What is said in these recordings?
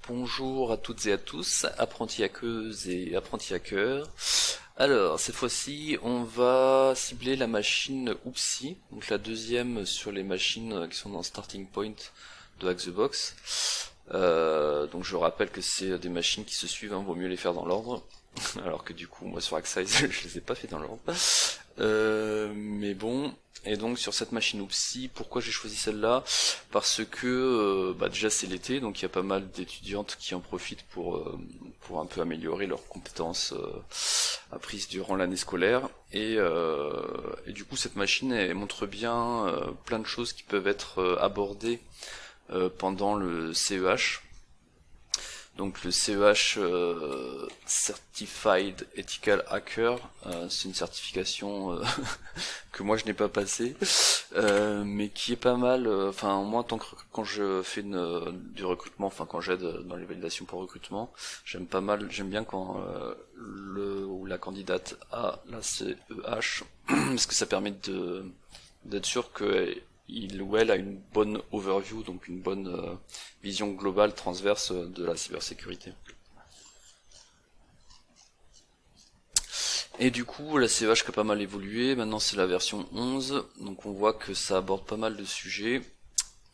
Bonjour à toutes et à tous, apprentis hackeuses et apprentis hackers. Alors, cette fois-ci, on va cibler la machine Oopsie, donc la deuxième sur les machines qui sont dans Starting Point de Hack the Box. Donc je rappelle que c'est des machines qui se suivent, vaut mieux les faire dans l'ordre. Alors que du coup, moi sur Hack-Size, je les ai pas fait dans l'ordre. Mais bon, et donc sur cette machine Oopsie, pourquoi j'ai choisi celle-là? Parce que déjà c'est l'été, donc il y a pas mal d'étudiantes qui en profitent pour un peu améliorer leurs compétences apprises durant l'année scolaire. Et du coup cette machine elle montre bien plein de choses qui peuvent être abordées pendant le CEH. Donc le CEH Certified Ethical Hacker, c'est une certification que moi je n'ai pas passée, mais qui est pas mal. Enfin moi quand je fais du recrutement, enfin quand j'aide dans les validations pour recrutement, j'aime bien quand le ou la candidate a la CEH, parce que ça permet d'être sûr que il ou elle a une bonne overview, donc une bonne vision globale transverse de la cybersécurité. Et du coup, la CEH qui a pas mal évolué, maintenant c'est la version 11, donc on voit que ça aborde pas mal de sujets,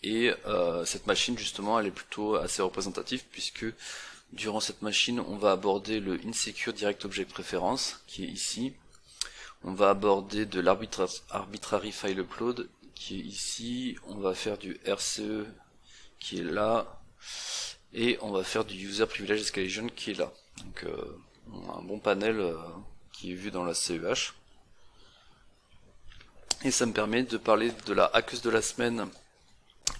et cette machine justement, elle est plutôt assez représentative, puisque durant cette machine, on va aborder le Insecure Direct Object Preference, qui est ici, on va aborder de l'Arbitrary File Upload, qui est ici, on va faire du RCE qui est là, et on va faire du User Privilege Escalation qui est là. Donc on a un bon panel qui est vu dans la CEH. Et ça me permet de parler de la hackeuse de la semaine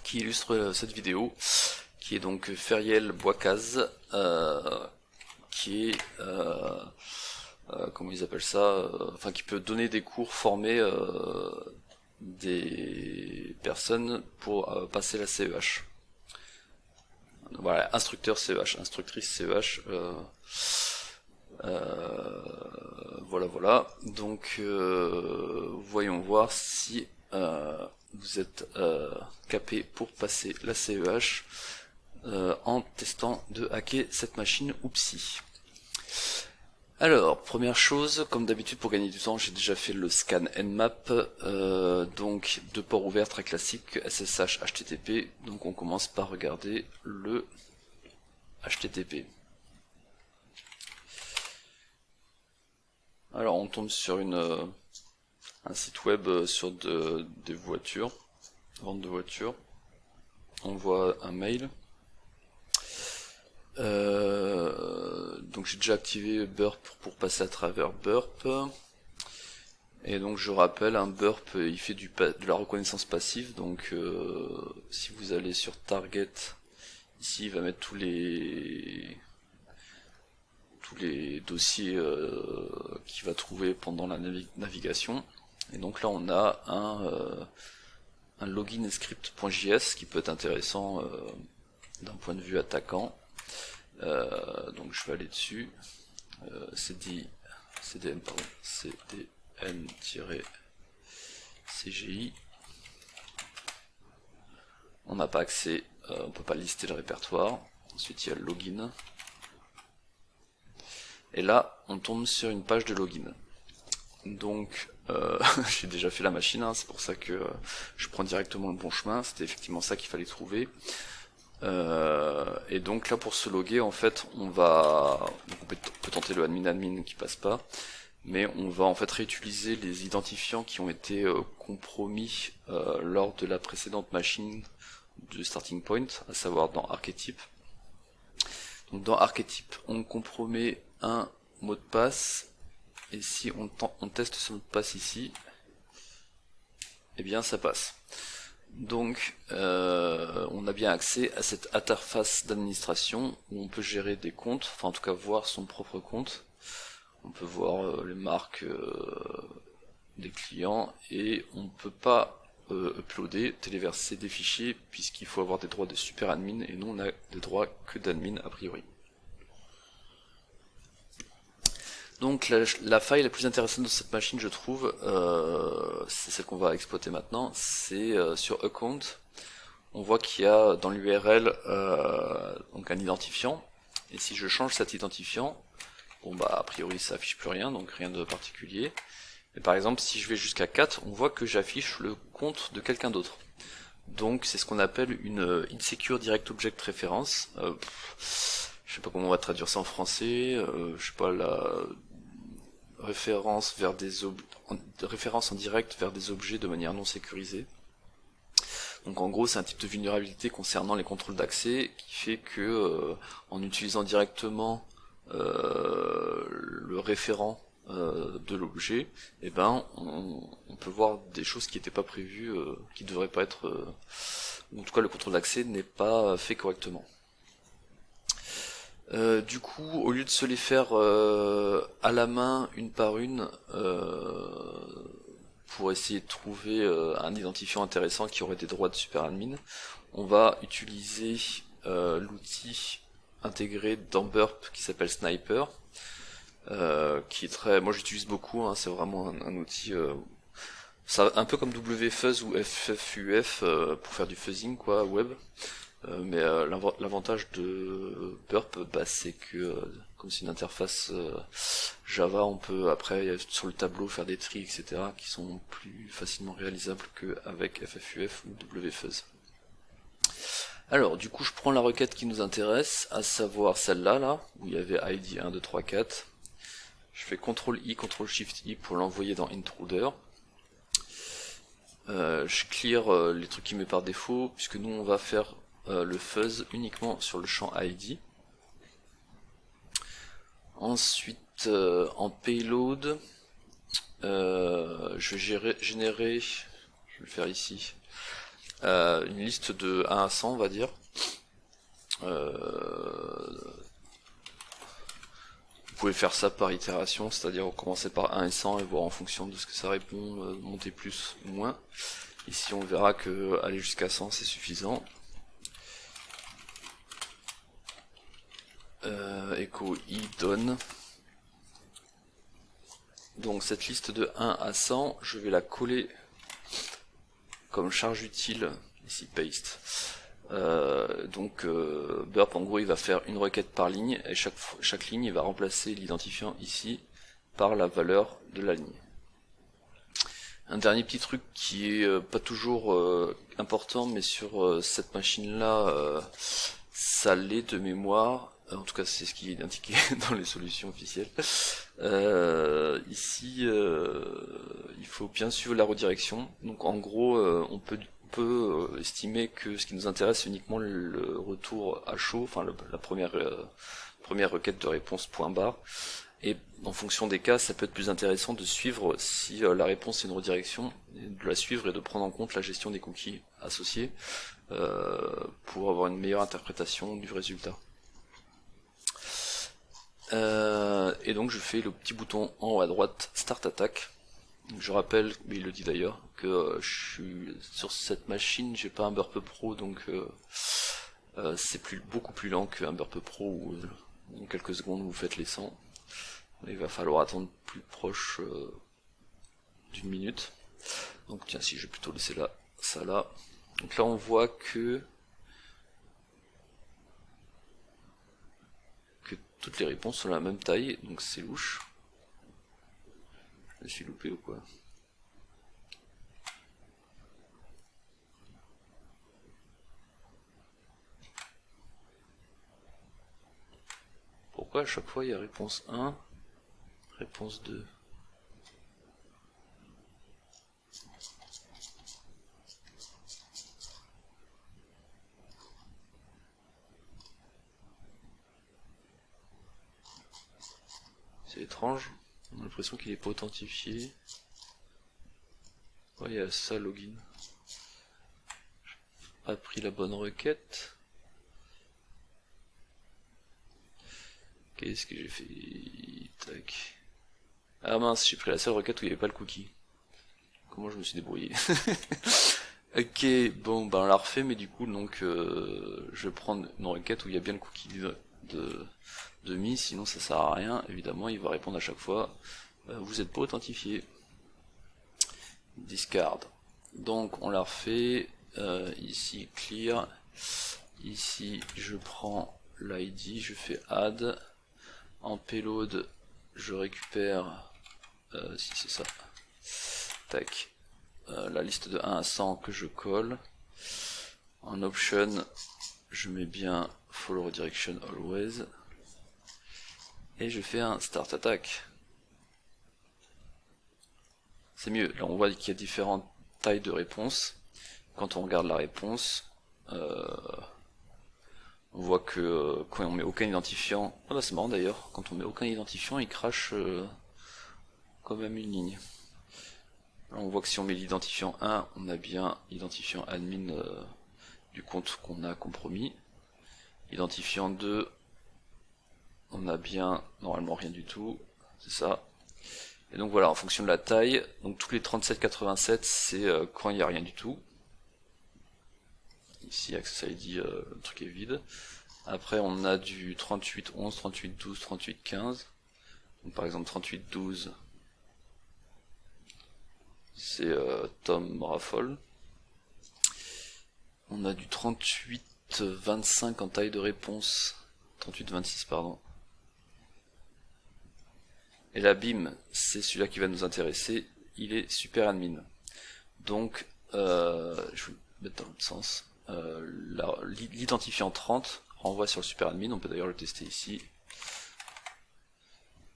qui illustre cette vidéo, qui est donc Feriel Boicaz, qui est comment ils appellent ça, enfin qui peut donner des cours, former des personnes pour passer la CEH. Voilà, instructeur CEH, instructrice CEH. Voilà. Donc, voyons voir si vous êtes capé pour passer la CEH en testant de hacker cette machine Oopsie. Alors, première chose, comme d'habitude pour gagner du temps, j'ai déjà fait le scan Nmap, donc deux ports ouverts très classiques, SSH, HTTP, donc on commence par regarder le HTTP. Alors on tombe sur un site web sur des voitures, vente de voitures, on voit un mail. Donc j'ai déjà activé Burp pour passer à travers Burp. Et donc je rappelle, un Burp il fait de la reconnaissance passive, donc si vous allez sur Target, ici il va mettre tous les dossiers qu'il va trouver pendant la navigation. Et donc là on a un login script.js qui peut être intéressant d'un point de vue attaquant. Donc je vais aller dessus, cdn-cgi, on n'a pas accès, on peut pas lister le répertoire. Ensuite il y a le login, et là on tombe sur une page de login. Donc j'ai déjà fait la machine, hein, c'est pour ça que je prends directement le bon chemin, c'était effectivement ça qu'il fallait trouver. Et donc là pour se loguer en fait on peut tenter le admin qui passe pas, mais on va en fait réutiliser les identifiants qui ont été compromis lors de la précédente machine de Starting Point, à savoir dans Archetype. Donc dans Archetype on compromet un mot de passe, et si on teste ce mot de passe ici, et bien ça passe. Donc on a bien accès à cette interface d'administration où on peut gérer des comptes, enfin en tout cas voir son propre compte. On peut voir les marques des clients, et on ne peut pas uploader, téléverser des fichiers, puisqu'il faut avoir des droits de super admin, et nous on a des droits que d'admin a priori. Donc la faille la plus intéressante de cette machine, je trouve, c'est celle qu'on va exploiter maintenant, c'est sur Account, on voit qu'il y a dans l'URL donc un identifiant, et si je change cet identifiant, bon bah a priori ça affiche plus rien, donc rien de particulier. Mais par exemple si je vais jusqu'à 4, on voit que j'affiche le compte de quelqu'un d'autre. Donc c'est ce qu'on appelle une insecure direct object reference. Je sais pas comment on va traduire ça en français, je sais pas, la référence vers référence en direct vers des objets de manière non sécurisée. Donc en gros c'est un type de vulnérabilité concernant les contrôles d'accès qui fait que en utilisant directement le référent de l'objet, eh ben on peut voir des choses qui n'étaient pas prévues, qui devraient pas être, ou en tout cas le contrôle d'accès n'est pas fait correctement. Du coup, au lieu de se les faire à la main une par une, pour essayer de trouver un identifiant intéressant qui aurait des droits de super admin, on va utiliser l'outil intégré dans Burp qui s'appelle Sniper, qui est très, moi j'utilise beaucoup, hein, c'est vraiment un outil, ça, un peu comme WFuzz ou FFUF pour faire du fuzzing quoi, web. Mais l'avantage de Burp, bah, c'est que comme c'est une interface Java, on peut après sur le tableau faire des tris, etc., qui sont plus facilement réalisables qu'avec FFUF ou WFuzz. Alors, du coup, je prends la requête qui nous intéresse, à savoir celle-là, là, où il y avait ID 1, 2, 3, 4. Je fais CTRL-I, CTRL-SHIFT-I pour l'envoyer dans Intruder. Je clear les trucs qui met par défaut, puisque nous on va faire le fuzz uniquement sur le champ ID. Ensuite, en payload, je vais générer, je vais le faire ici, une liste de 1 à 100 on va dire. Vous pouvez faire ça par itération, c'est-à-dire commencer par 1 et 100 et voir en fonction de ce que ça répond, monter plus ou moins. Ici on verra que aller jusqu'à 100 c'est suffisant. Echo i donne. Donc cette liste de 1 à 100, je vais la coller comme charge utile, ici paste. Burp en gros il va faire une requête par ligne et chaque ligne il va remplacer l'identifiant ici par la valeur de la ligne. Un dernier petit truc qui est pas toujours important, mais sur cette machine là ça l'est de mémoire, en tout cas c'est ce qui est indiqué dans les solutions officielles. Ici il faut bien suivre la redirection, donc en gros on peut estimer que ce qui nous intéresse c'est uniquement le retour à chaud, enfin la première requête de réponse point barre, et en fonction des cas ça peut être plus intéressant de suivre si la réponse est une redirection, de la suivre et de prendre en compte la gestion des cookies associés pour avoir une meilleure interprétation du résultat. Et donc je fais le petit bouton en haut à droite Start Attack. Je rappelle, mais il le dit d'ailleurs, que je suis sur cette machine, j'ai pas un Burp Pro, donc c'est beaucoup plus lent qu'un Burp Pro où en quelques secondes vous faites les 100. Il va falloir attendre plus proche d'une minute. Donc tiens, si je vais plutôt laisser là, ça là. Donc là on voit que toutes les réponses sont de la même taille, donc c'est louche. Je me suis loupé ou quoi? Pourquoi à chaque fois il y a réponse 1, réponse 2? C'est étrange, on a l'impression qu'il est pas authentifié. Ouais, il y a ça, login. Pas pris la bonne requête. Qu'est-ce que j'ai fait? Tac. Ah mince, j'ai pris la seule requête où il n'y avait pas le cookie. Comment je me suis débrouillé? Ok, bon, ben on l'a refait, mais du coup, donc, je vais prendre une requête où il y a bien le cookie de mis, sinon ça sert à rien. Évidemment, il va répondre à chaque fois, vous n'êtes pas authentifié. Discard. Donc, on l'a refait, ici clear, ici je prends l'ID, je fais add, en payload je récupère, si c'est ça, tac, la liste de 1 à 100 que je colle, en option je mets bien follow redirection always, et je fais un start attack. C'est mieux, là on voit qu'il y a différentes tailles de réponse. Quand on regarde la réponse, on voit que quand on met aucun identifiant, ah bah c'est marrant d'ailleurs, quand on met aucun identifiant il crache quand même une ligne. Là on voit que si on met l'identifiant 1, on a bien identifiant admin du compte qu'on a compromis. Identifiant 2, on a bien normalement rien du tout, c'est ça. Et donc voilà, en fonction de la taille, donc tous les 37,87 c'est quand il n'y a rien du tout. Ici Access ID, le truc est vide. Après on a du 38,11, 38,12, 38,15. Donc par exemple 38,12 c'est Tom Raffle. On a du 38,25 en taille de réponse. 38,26 pardon. Et la BIM, c'est celui-là qui va nous intéresser, il est super admin. Donc, je vais le mettre dans l'autre sens. L'identifiant 30 renvoie sur le super admin, on peut d'ailleurs le tester ici.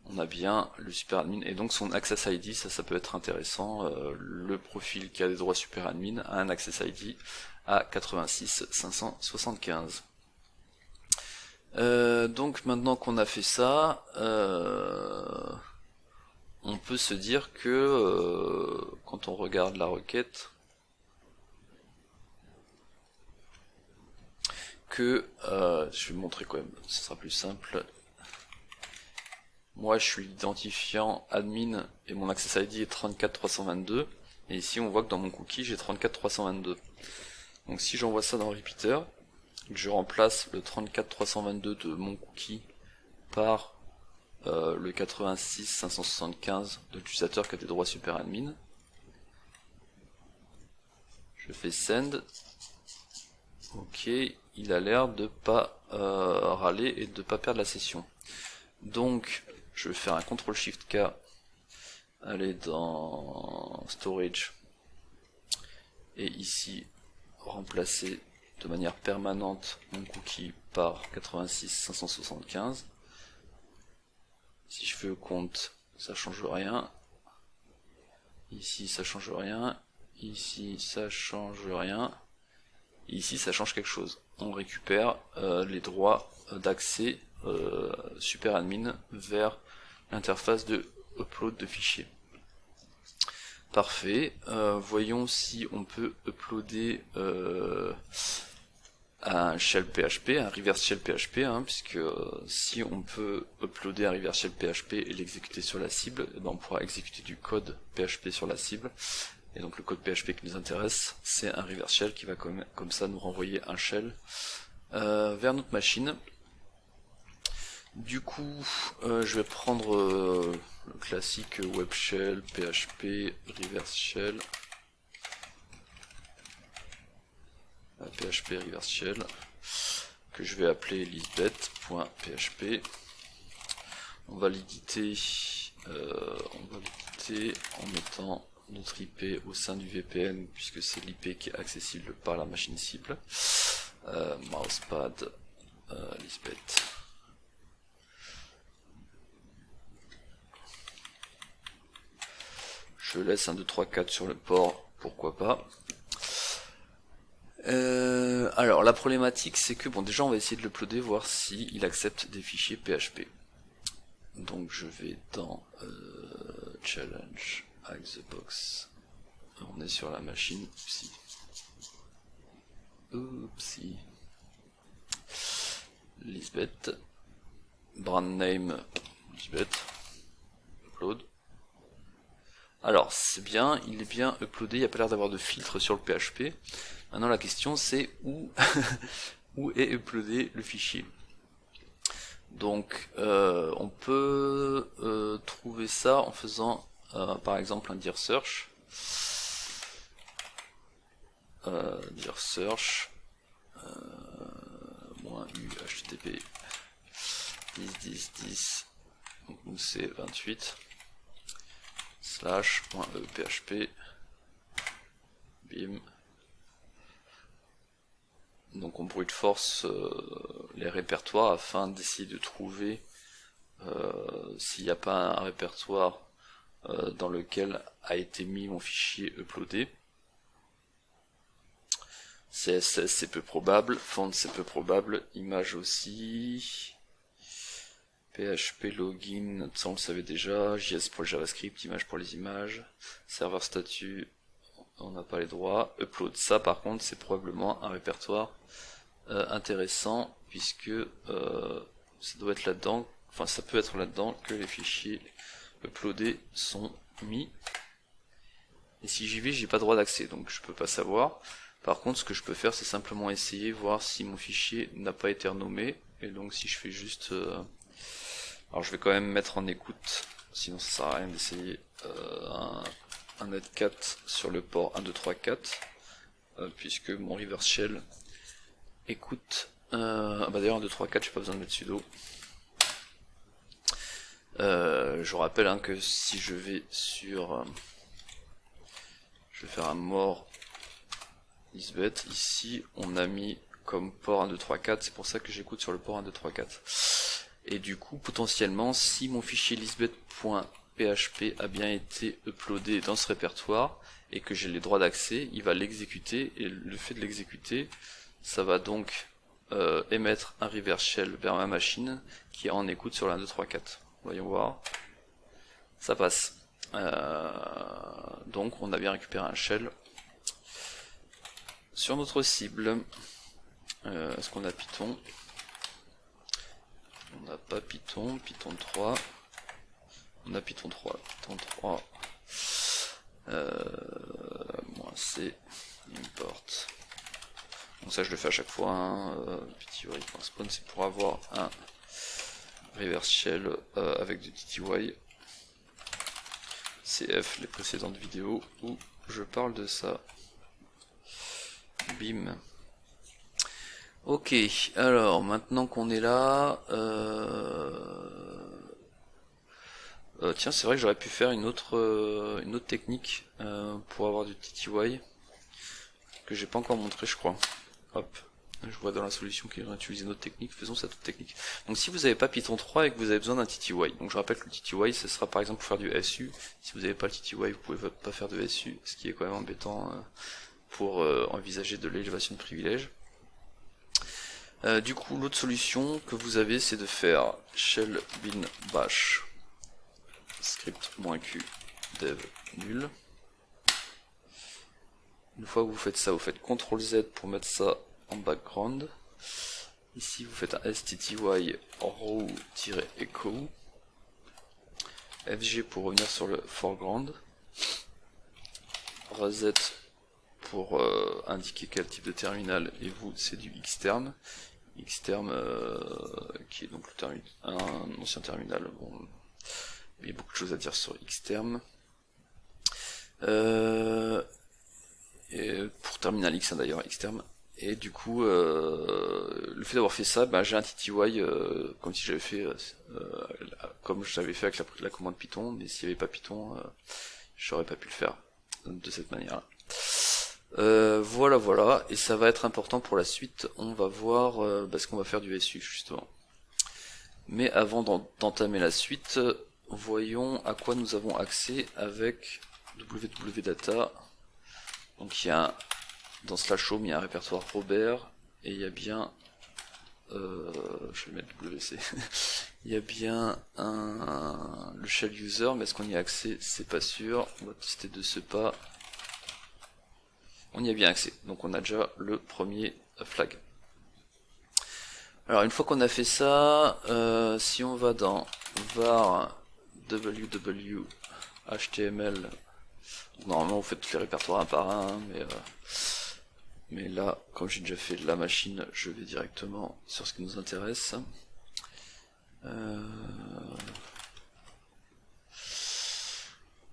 On a bien le super admin, et donc son access ID, ça peut être intéressant. Le profil qui a des droits super admin a un access ID à 86 575. Donc maintenant qu'on a fait ça, on peut se dire que quand on regarde la requête, que je vais montrer quand même, ce sera plus simple. Moi je suis l'identifiant admin et mon access ID est 34322, et ici on voit que dans mon cookie j'ai 34322. Donc si j'envoie ça dans repeater, que je remplace le 34322 de mon cookie par le 86 575 de l'utilisateur qui a des droits super admin, je fais send, ok, il a l'air de pas râler et de pas perdre la session. Donc je vais faire un CTRL SHIFT K, aller dans storage, et ici remplacer de manière permanente mon cookie par 86 575. Si je fais au compte, ça change rien. Ici ça change rien. Ici ça change rien. Ici ça change quelque chose. On récupère les droits d'accès super admin vers l'interface de upload de fichiers. Parfait. Voyons si on peut uploader un shell PHP, un reverse shell PHP, puisque si on peut uploader un reverse shell PHP et l'exécuter sur la cible, eh ben on pourra exécuter du code PHP sur la cible. Et donc le code PHP qui nous intéresse, c'est un reverse shell qui va comme ça nous renvoyer un shell vers notre machine. Du coup, je vais prendre le classique web shell, PHP, reverse shell, PHP reverse shell, que je vais appeler lisbeth.php. On va l'éditer en mettant notre IP au sein du VPN, puisque c'est l'IP qui est accessible par la machine cible. Mousepad Lisbeth. Je laisse 1, 2, 3, 4 sur le port, pourquoi pas. Alors la problématique c'est que, bon, déjà on va essayer de l'uploader, voir si il accepte des fichiers PHP. Donc je vais dans challenge hack the box. On est sur la machine, oupsie. Lisbeth, brand name Lisbeth, upload. Alors c'est bien, il est bien uploadé, il n'y a pas l'air d'avoir de filtre sur le PHP. Maintenant la question c'est où, où est uploadé le fichier. Donc on peut trouver ça en faisant par exemple un dir search. dire search moins u http 10.10.10, donc nous c'est 28 slash .e php bim. Donc on brute force les répertoires afin d'essayer de trouver s'il n'y a pas un répertoire dans lequel a été mis mon fichier uploadé. CSS c'est peu probable, font c'est peu probable, image aussi, PHP login, ça on le savait déjà, JS pour le JavaScript, image pour les images, serveur statut, on n'a pas les droits, upload, ça par contre c'est probablement un répertoire intéressant puisque ça doit être là-dedans, enfin ça peut être là-dedans que les fichiers uploadés sont mis. Et si j'y vais, j'ai pas droit d'accès, donc je peux pas savoir. Par contre, ce que je peux faire, c'est simplement essayer, voir si mon fichier n'a pas été renommé. Et donc si je fais juste... alors je vais quand même mettre en écoute, sinon ça sert à rien d'essayer un netcat sur le port 1, 2, 3, 4, puisque mon reverse shell écoute... bah d'ailleurs 1, 2, 3, 4, j'ai pas besoin de mettre sudo. Je rappelle hein, que si je vais sur... je vais faire un more lisbeth, ici on a mis comme port 1, 2, 3, 4, c'est pour ça que j'écoute sur le port 1, 2, 3, 4. Et du coup, potentiellement, si mon fichier lisbeth.php a bien été uploadé dans ce répertoire, et que j'ai les droits d'accès, il va l'exécuter, et le fait de l'exécuter, ça va donc émettre un reverse shell vers ma machine, qui est en écoute sur la 1, 2, 3, 4. Voyons voir. Ça passe. Donc on a bien récupéré un shell sur notre cible. Est-ce qu'on a Python? On n'a pas Python, Python 3. On a Python 3, Python 3. Moins C, import. Donc ça je le fais à chaque fois. Hein. PTY.spawn, c'est pour avoir un reverse shell avec du TTY. CF, les précédentes vidéos où je parle de ça. Bim. Ok, alors maintenant qu'on est là, tiens c'est vrai que j'aurais pu faire une autre technique pour avoir du TTY que j'ai pas encore montré je crois. Hop, je vois dans la solution qu'ils ont utilisé une autre technique, faisons cette autre technique. Donc si vous n'avez pas Python 3 et que vous avez besoin d'un TTY, donc je rappelle que le TTY ce sera par exemple pour faire du SU, si vous n'avez pas le TTY vous pouvez pas faire de SU, ce qui est quand même embêtant pour envisager de l'élévation de privilèges. Du coup, l'autre solution que vous avez, c'est de faire shell bin bash script-q dev nul. Une fois que vous faites ça, vous faites CTRL Z pour mettre ça en background. Ici, vous faites un stty row-echo. FG pour revenir sur le foreground. Reset pour indiquer quel type de terminal, et vous, c'est du xterm. Xterm qui est donc un ancien terminal. Bon, il y a beaucoup de choses à dire sur xterm. Et pour terminal X hein, d'ailleurs, xterm. Et du coup, le fait d'avoir fait ça, ben, j'ai un TTY comme si j'avais fait, comme j'avais fait avec la commande Python, mais s'il n'y avait pas Python, j'aurais pas pu le faire de cette manière. Voilà, et ça va être important pour la suite, on va voir ce qu'on va faire du SU justement. Mais avant d'entamer la suite, voyons à quoi nous avons accès avec www.data. Donc il y a dans /home il y a un répertoire Robert, et il y a bien, je vais mettre WC, il y a bien le shell user, mais est-ce qu'on y a accès? C'est pas sûr, on va tester de ce pas. On y a bien accès, donc on a déjà le premier flag. Alors une fois qu'on a fait ça, si on va dans var www html, normalement vous faites tous les répertoires un par un, mais là, comme j'ai déjà fait la machine, je vais directement sur ce qui nous intéresse.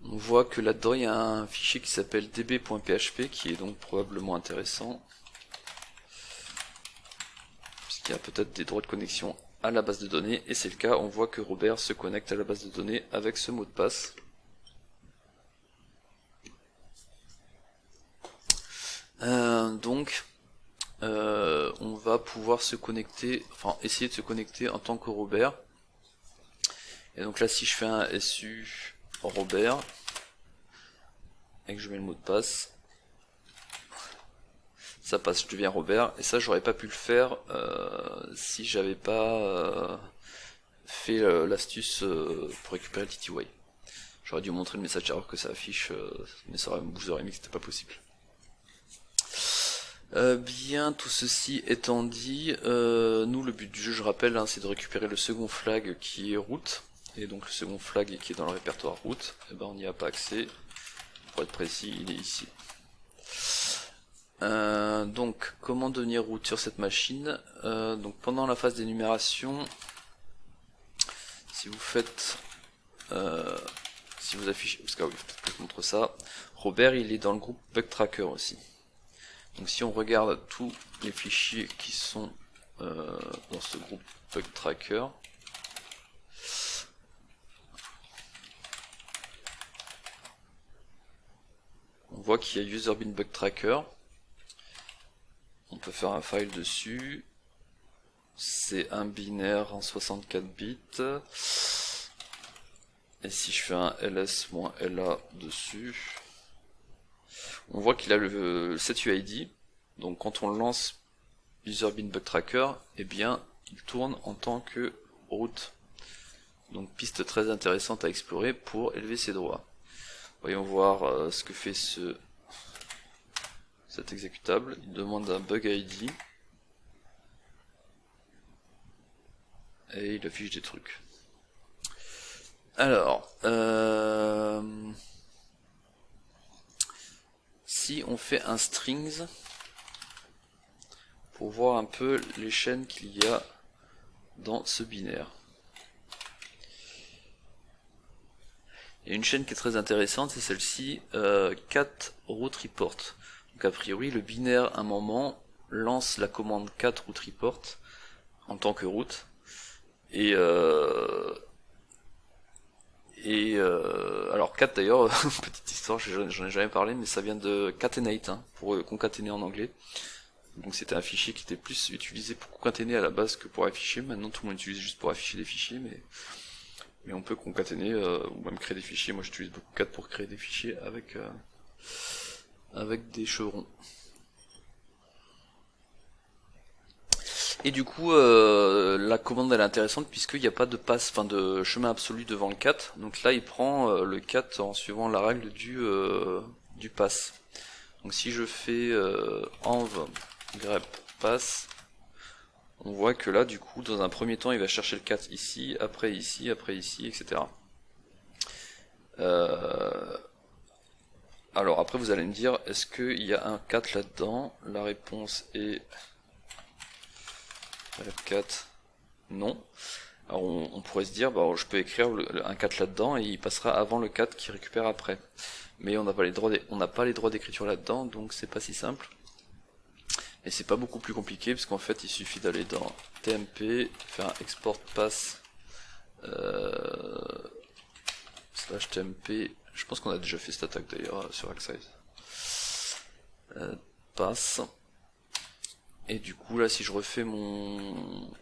On voit que là-dedans il y a un fichier qui s'appelle db.php qui est donc probablement intéressant, puisqu'il y a peut-être des droits de connexion à la base de données, et c'est le cas. On voit que Robert se connecte à la base de données avec ce mot de passe. Donc on va pouvoir se connecter, enfin essayer de se connecter en tant que Robert. Et donc là, si je fais un SU Robert et que je mets le mot de passe, ça passe, je deviens Robert. Et ça, j'aurais pas pu le faire si j'avais pas fait l'astuce pour récupérer le TTY. J'aurais dû montrer le message d'erreur que ça affiche, mais vous aurez mis que c'était pas possible. Bien, tout ceci étant dit, nous le but du jeu, je rappelle, hein, c'est de récupérer le second flag qui est route, et donc le second flag qui est dans le répertoire route, et ben on n'y a pas accès. Pour être précis, il est ici. Donc, comment devenir route sur cette machine? Donc pendant la phase d'énumération, si vous faites, si vous affichez, parce que oui, peut-être que je montre ça, Robert il est dans le groupe Bug Tracker aussi. Donc si on regarde tous les fichiers qui sont dans ce groupe Bug Tracker, on voit qu'il y a User Bin Bug Tracker. On peut faire un file dessus. C'est un binaire en 64 bits. Et si je fais un ls-la dessus, on voit qu'il a le setuid. Donc quand on lance User Bin Bug Tracker, eh bien il tourne en tant que route. Donc piste très intéressante à explorer pour élever ses droits. Voyons voir ce que fait cet exécutable. Il demande un bug ID et il affiche des trucs. Alors, si on fait un strings pour voir un peu les chaînes qu'il y a dans ce binaire. Il y a une chaîne qui est très intéressante, c'est celle-ci, cat route report. Donc a priori le binaire à un moment lance la commande cat route report en tant que route, et alors cat d'ailleurs, petite histoire, j'en ai jamais parlé, mais ça vient de catenate, hein, pour concaténer en anglais. Donc c'était un fichier qui était plus utilisé pour concaténer à la base que pour afficher. Maintenant tout le monde utilise juste pour afficher des fichiers, mais on peut concaténer ou même créer des fichiers. Moi j'utilise beaucoup cat pour créer des fichiers avec des chevrons. Et du coup, la commande elle est intéressante puisqu'il n'y a pas de passe, enfin de chemin absolu devant le cat. Donc là, il prend le cat en suivant la règle du pass. Donc si je fais env grep pass, on voit que là, du coup, dans un premier temps, il va chercher le cat ici, après ici, etc. Alors après, vous allez me dire, est-ce qu'il y a un cat là-dedans? La réponse est rep4, non. Alors on pourrait se dire, bah, je peux écrire un cat là-dedans et il passera avant le cat qui récupère après. Mais on n'a pas les droits d'écriture là-dedans, donc c'est pas si simple. Et c'est pas beaucoup plus compliqué, parce qu'en fait il suffit d'aller dans tmp, faire un export pass slash tmp. Je pense qu'on a déjà fait cette attaque d'ailleurs sur Arcsize. Pass. Et du coup là, si je refais mon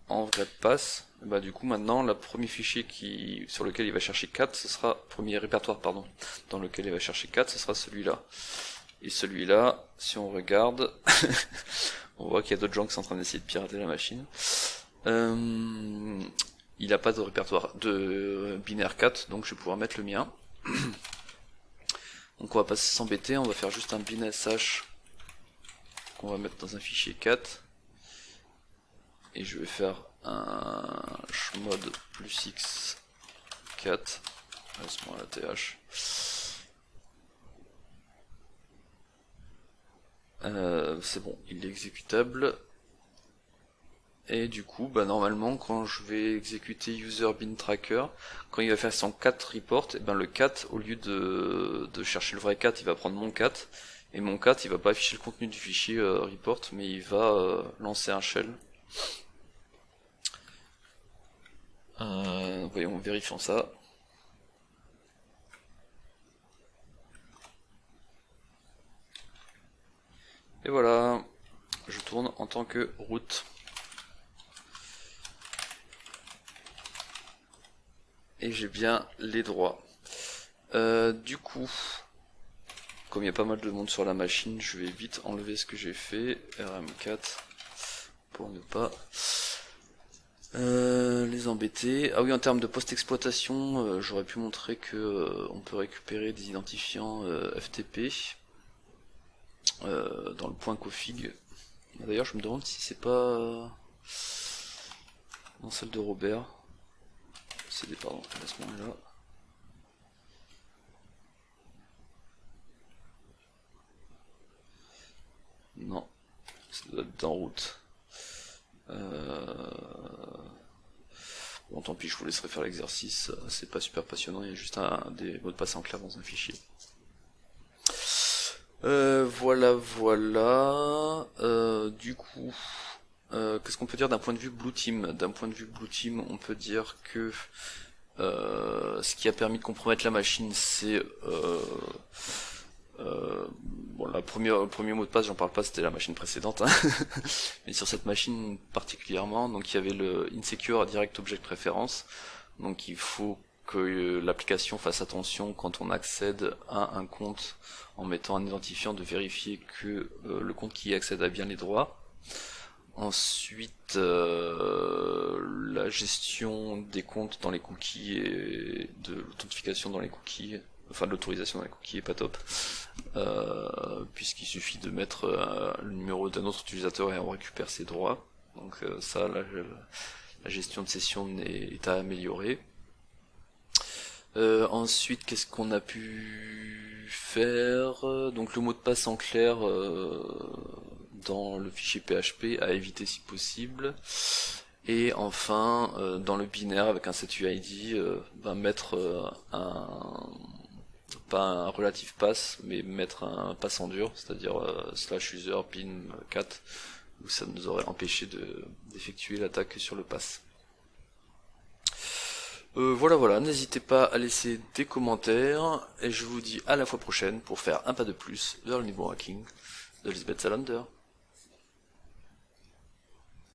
en vrai pass, bah du coup maintenant le premier fichier sur lequel il va chercher 4, ce sera premier répertoire pardon, dans lequel il va chercher 4, ce sera celui-là. Et celui-là, si on regarde, on voit qu'il y a d'autres gens qui sont en train d'essayer de pirater la machine. Il n'a pas de répertoire de binaire 4, donc je vais pouvoir mettre le mien. Donc on va pas s'embêter, on va faire juste un bin sh qu'on va mettre dans un fichier 4. Et je vais faire un chmod plus x 4, laisse-moi la th. C'est bon, il est exécutable. Et du coup, bah normalement, quand je vais exécuter user bin tracker, quand il va faire son cat report, et ben le cat, au lieu de chercher le vrai cat, il va prendre mon cat. Et mon cat, il va pas afficher le contenu du fichier report, mais il va lancer un shell. Voyons, vérifions ça. Et voilà, je tourne en tant que root. Et j'ai bien les droits. Du coup, comme il y a pas mal de monde sur la machine, je vais vite enlever ce que j'ai fait. RM4 pour ne pas les embêter. Ah oui, en termes de post-exploitation, j'aurais pu montrer que on peut récupérer des identifiants FTP dans le point config. D'ailleurs, je me demande si c'est pas dans celle de Robert. CD, pardon, laisse-moi là. Non, ça doit être en route. Bon, tant pis, je vous laisserai faire l'exercice. C'est pas super passionnant, il y a juste des mots de passe en clair dans un fichier. Voilà, voilà. Du coup, qu'est-ce qu'on peut dire d'un point de vue Blue Team? D'un point de vue Blue Team, on peut dire que ce qui a permis de compromettre la machine, c'est bon, le premier mot de passe, j'en parle pas, c'était la machine précédente, hein. Mais sur cette machine particulièrement, donc il y avait le insecure direct object préférence, donc il faut que l'application fasse attention quand on accède à un compte en mettant un identifiant de vérifier que le compte qui y accède a bien les droits. Ensuite, la gestion des comptes dans les cookies et de l'authentification dans les cookies, enfin de l'autorisation dans les cookies est pas top, puisqu'il suffit de mettre le numéro d'un autre utilisateur et on récupère ses droits. Donc ça, la gestion de session est à améliorer. Ensuite, qu'est-ce qu'on a pu faire? Donc le mot de passe en clair dans le fichier PHP à éviter si possible. Et enfin, dans le binaire avec un setuid, mettre pas un relative pass, mais mettre un pass en dur, c'est-à-dire /user bin 4, où ça nous aurait empêché d'effectuer l'attaque sur le pass. Voilà, voilà, n'hésitez pas à laisser des commentaires, et je vous dis à la fois prochaine pour faire un pas de plus vers le niveau hacking de Lisbeth Salander.